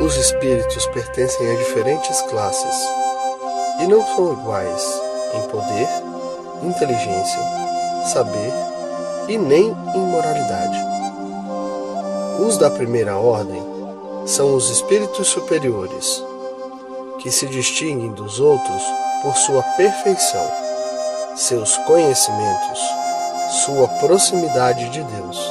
Os espíritos pertencem a diferentes classes e não são iguais em poder, inteligência, saber e nem em moralidade. Os da primeira ordem são os espíritos superiores, que se distinguem dos outros por sua perfeição, seus conhecimentos, sua proximidade de Deus,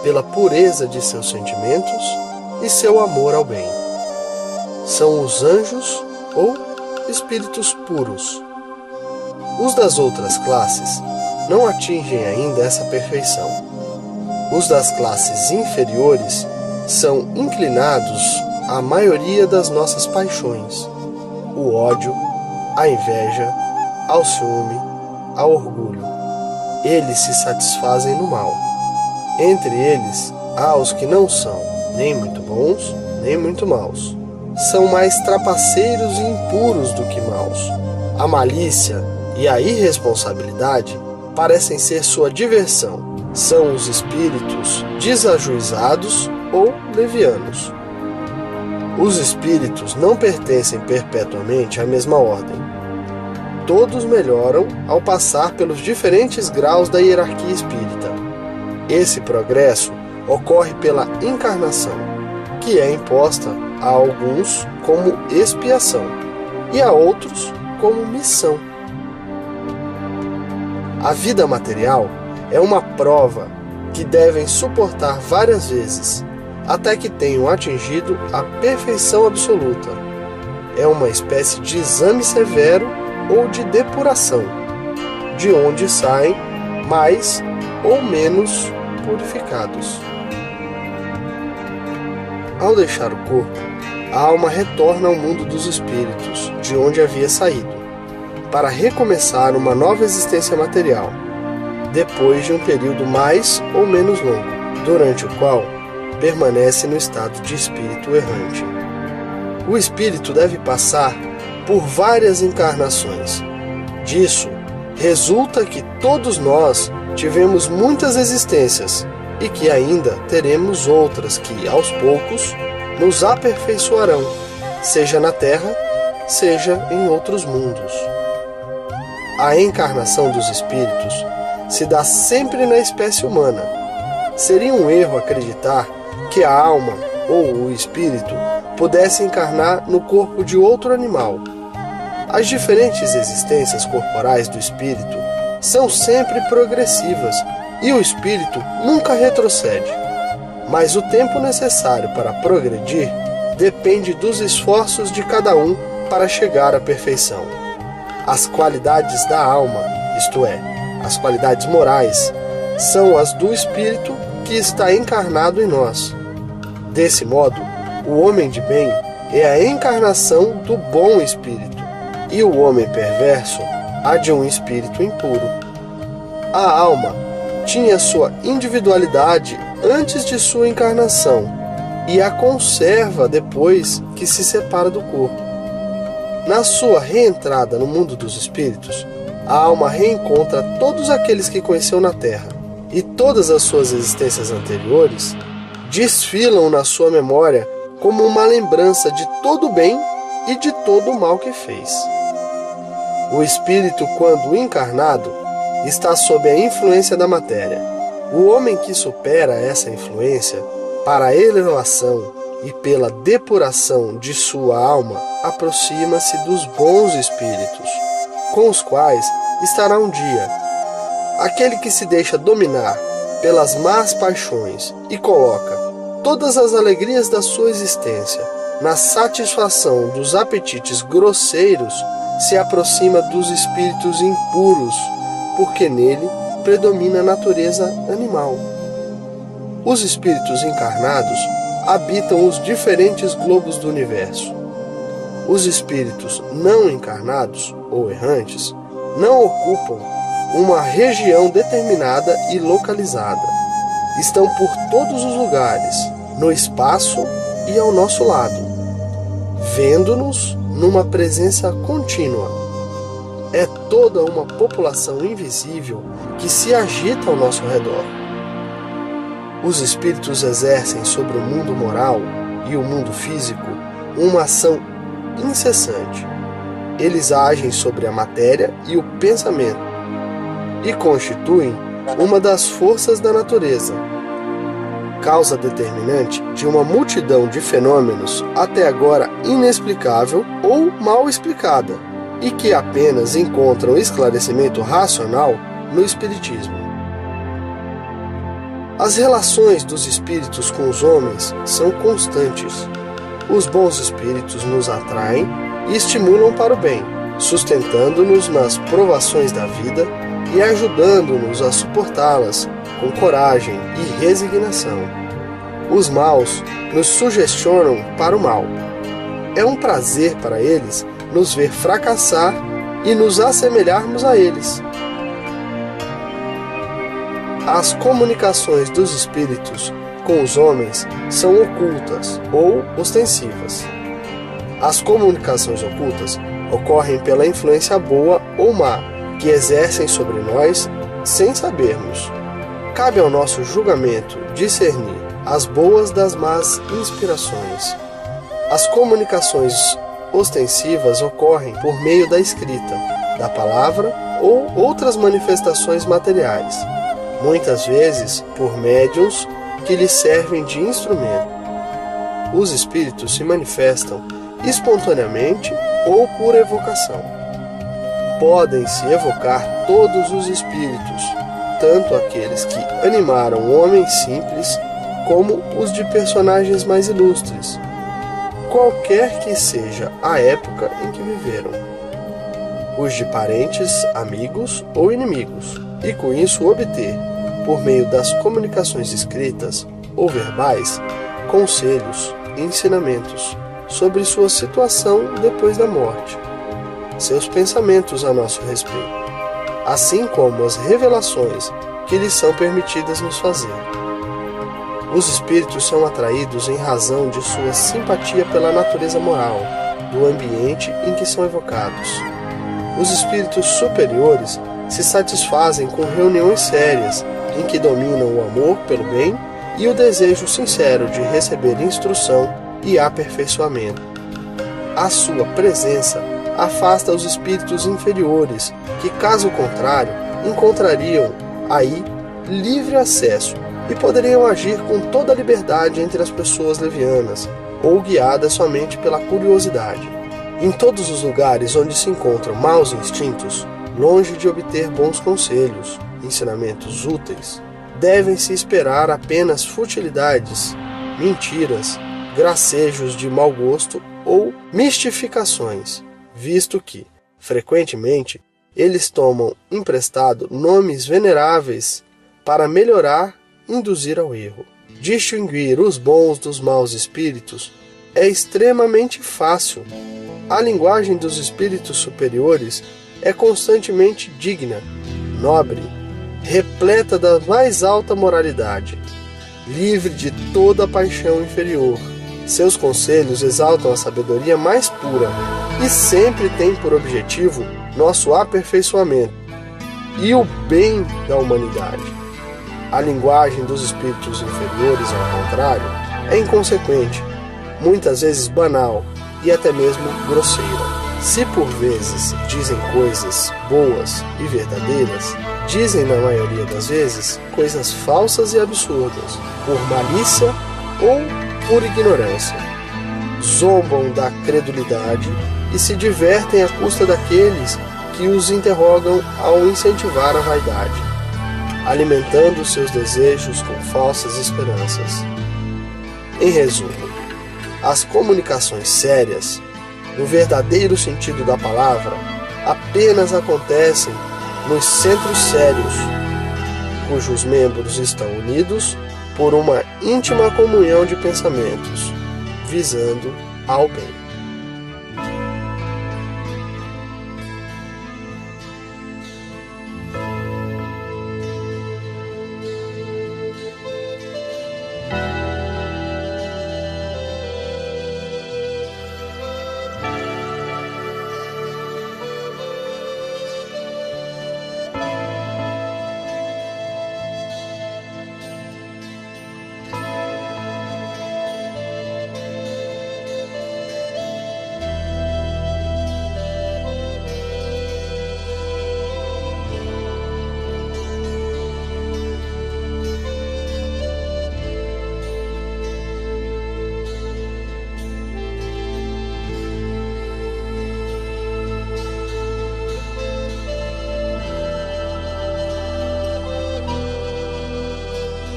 pela pureza de seus sentimentos e seu amor ao bem. São os anjos ou espíritos puros. Os das outras classes não atingem ainda essa perfeição. Os das classes inferiores são inclinados à maioria das nossas paixões: o ódio, a inveja, ao ciúme, ao orgulho. Eles se satisfazem no mal. Entre eles há os que não são nem muito bons, nem muito maus. São mais trapaceiros e impuros do que maus. A malícia e a irresponsabilidade parecem ser sua diversão. São os espíritos desajuizados ou levianos. Os espíritos não pertencem perpetuamente à mesma ordem. Todos melhoram ao passar pelos diferentes graus da hierarquia espírita. Esse progresso ocorre pela encarnação, que é imposta a alguns como expiação e a outros como missão. A vida material é uma prova que devem suportar várias vezes, até que tenham atingido a perfeição absoluta. É uma espécie de exame severo ou de depuração, de onde saem mais ou menos purificados. Ao deixar o corpo, a alma retorna ao mundo dos espíritos, de onde havia saído, para recomeçar uma nova existência material, depois de um período mais ou menos longo, durante o qual permanece no estado de espírito errante. O espírito deve passar por várias encarnações. Disso resulta que todos nós tivemos muitas existências e que ainda teremos outras que, aos poucos, nos aperfeiçoarão, seja na Terra, seja em outros mundos. A encarnação dos espíritos se dá sempre na espécie humana. Seria um erro acreditar que a alma ou o espírito pudesse encarnar no corpo de outro animal. As diferentes existências corporais do espírito são sempre progressivas e o espírito nunca retrocede. Mas o tempo necessário para progredir depende dos esforços de cada um para chegar à perfeição. As qualidades da alma, isto é, as qualidades morais, são as do espírito que está encarnado em nós. Desse modo, o homem de bem é a encarnação do bom espírito, e o homem perverso a de um espírito impuro. A alma tinha sua individualidade antes de sua encarnação e a conserva depois que se separa do corpo. Na sua reentrada no mundo dos espíritos, a alma reencontra todos aqueles que conheceu na Terra, e todas as suas existências anteriores desfilam na sua memória como uma lembrança de todo o bem e de todo o mal que fez. O espírito, quando encarnado, está sob a influência da matéria. O homem que supera essa influência, para a elevação e pela depuração de sua alma, aproxima-se dos bons espíritos, com os quais estará um dia. Aquele que se deixa dominar pelas más paixões e coloca todas as alegrias da sua existência na satisfação dos apetites grosseiros se aproxima dos espíritos impuros, porque nele predomina a natureza animal. Os espíritos encarnados habitam os diferentes globos do universo. Os espíritos não encarnados ou errantes não ocupam uma região determinada e localizada. Estão por todos os lugares, no espaço e ao nosso lado, vendo-nos numa presença contínua. É toda uma população invisível que se agita ao nosso redor. Os espíritos exercem sobre o mundo moral e o mundo físico uma ação incessante. Eles agem sobre a matéria e o pensamento e constituem uma das forças da natureza, causa determinante de uma multidão de fenômenos até agora inexplicável ou mal explicada e que apenas encontram esclarecimento racional no Espiritismo. As relações dos espíritos com os homens são constantes. Os bons espíritos nos atraem e estimulam para o bem, sustentando-nos nas provações da vida e ajudando-nos a suportá-las com coragem e resignação. Os maus nos sugestionam para o mal. É um prazer para eles nos ver fracassar e nos assemelharmos a eles. As comunicações dos espíritos com os homens são ocultas ou ostensivas. As comunicações ocultas ocorrem pela influência boa ou má que exercem sobre nós sem sabermos. Cabe ao nosso julgamento discernir as boas das más inspirações. As comunicações ostensivas ocorrem por meio da escrita, da palavra ou outras manifestações materiais, muitas vezes por médiuns que lhes servem de instrumento. Os espíritos se manifestam espontaneamente ou por evocação. Podem-se evocar todos os espíritos, tanto aqueles que animaram homens simples, como os de personagens mais ilustres, qualquer que seja a época em que viveram. Os de parentes, amigos ou inimigos, e com isso obter, por meio das comunicações escritas ou verbais, conselhos e ensinamentos sobre sua situação depois da morte, seus pensamentos a nosso respeito, assim como as revelações que lhes são permitidas nos fazer. Os espíritos são atraídos em razão de sua simpatia pela natureza moral, do ambiente em que são evocados. Os espíritos superiores se satisfazem com reuniões sérias, em que dominam o amor pelo bem e o desejo sincero de receber instrução e aperfeiçoamento. A sua presença afasta os espíritos inferiores, que, caso contrário, encontrariam aí livre acesso e poderiam agir com toda a liberdade entre as pessoas levianas, ou guiadas somente pela curiosidade. Em todos os lugares onde se encontram maus instintos, longe de obter bons conselhos, ensinamentos úteis, devem-se esperar apenas futilidades, mentiras, gracejos de mau gosto ou mistificações, visto que, frequentemente, eles tomam emprestado nomes veneráveis para melhorar e induzir ao erro. Distinguir os bons dos maus espíritos é extremamente fácil. A linguagem dos espíritos superiores é constantemente digna, nobre, repleta da mais alta moralidade, livre de toda paixão inferior. Seus conselhos exaltam a sabedoria mais pura e sempre têm por objetivo nosso aperfeiçoamento e o bem da humanidade. A linguagem dos espíritos inferiores, ao contrário, é inconsequente, muitas vezes banal e até mesmo grosseira. Se por vezes dizem coisas boas e verdadeiras, dizem na maioria das vezes coisas falsas e absurdas, por malícia ou por ignorância. Zombam da credulidade e se divertem à custa daqueles que os interrogam ao incentivar a vaidade, alimentando seus desejos com falsas esperanças. Em resumo, as comunicações sérias, no verdadeiro sentido da palavra, apenas acontecem nos centros sérios, cujos membros estão unidos por uma íntima comunhão de pensamentos, visando ao bem.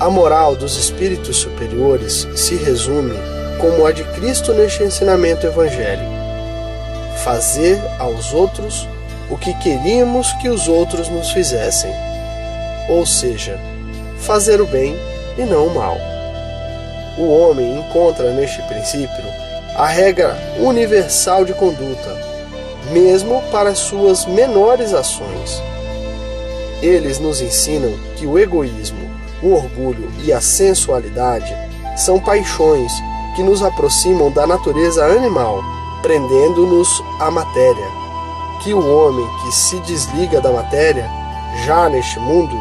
A moral dos espíritos superiores se resume como a de Cristo neste ensinamento evangélico: fazer aos outros o que queríamos que os outros nos fizessem, ou seja, fazer o bem e não o mal. O homem encontra neste princípio a regra universal de conduta, mesmo para suas menores ações. Eles nos ensinam que o egoísmo, o orgulho e a sensualidade são paixões que nos aproximam da natureza animal, prendendo-nos à matéria, que o homem que se desliga da matéria, já neste mundo,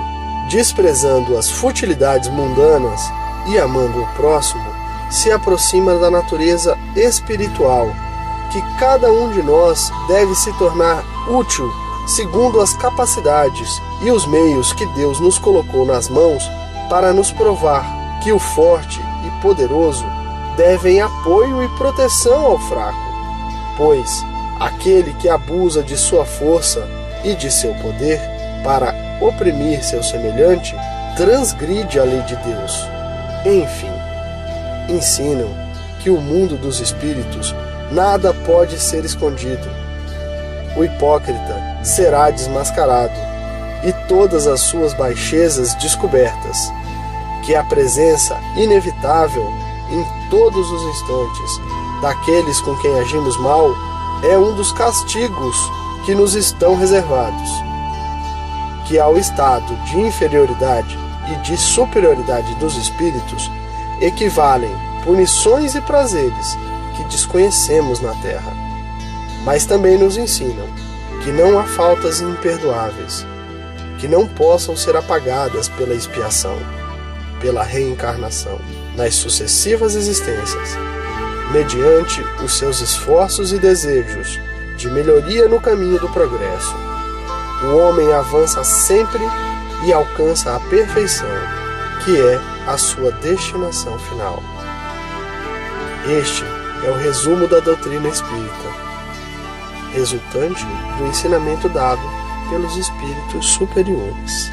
desprezando as futilidades mundanas e amando o próximo, se aproxima da natureza espiritual, que cada um de nós deve se tornar útil segundo as capacidades e os meios que Deus nos colocou nas mãos para nos provar que o forte e poderoso devem apoio e proteção ao fraco, pois aquele que abusa de sua força e de seu poder para oprimir seu semelhante transgride a lei de Deus. Enfim, ensinam que o mundo dos espíritos nada pode ser escondido. O hipócrita será desmascarado e todas as suas baixezas descobertas, que a presença inevitável em todos os instantes daqueles com quem agimos mal é um dos castigos que nos estão reservados, que ao estado de inferioridade e de superioridade dos espíritos equivalem punições e prazeres que desconhecemos na terra. Mas também nos ensinam que não há faltas imperdoáveis, que não possam ser apagadas pela expiação, pela reencarnação, nas sucessivas existências, mediante os seus esforços e desejos de melhoria no caminho do progresso. O homem avança sempre e alcança a perfeição, que é a sua destinação final. Este é o resumo da doutrina espírita, resultante do ensinamento dado pelos espíritos superiores.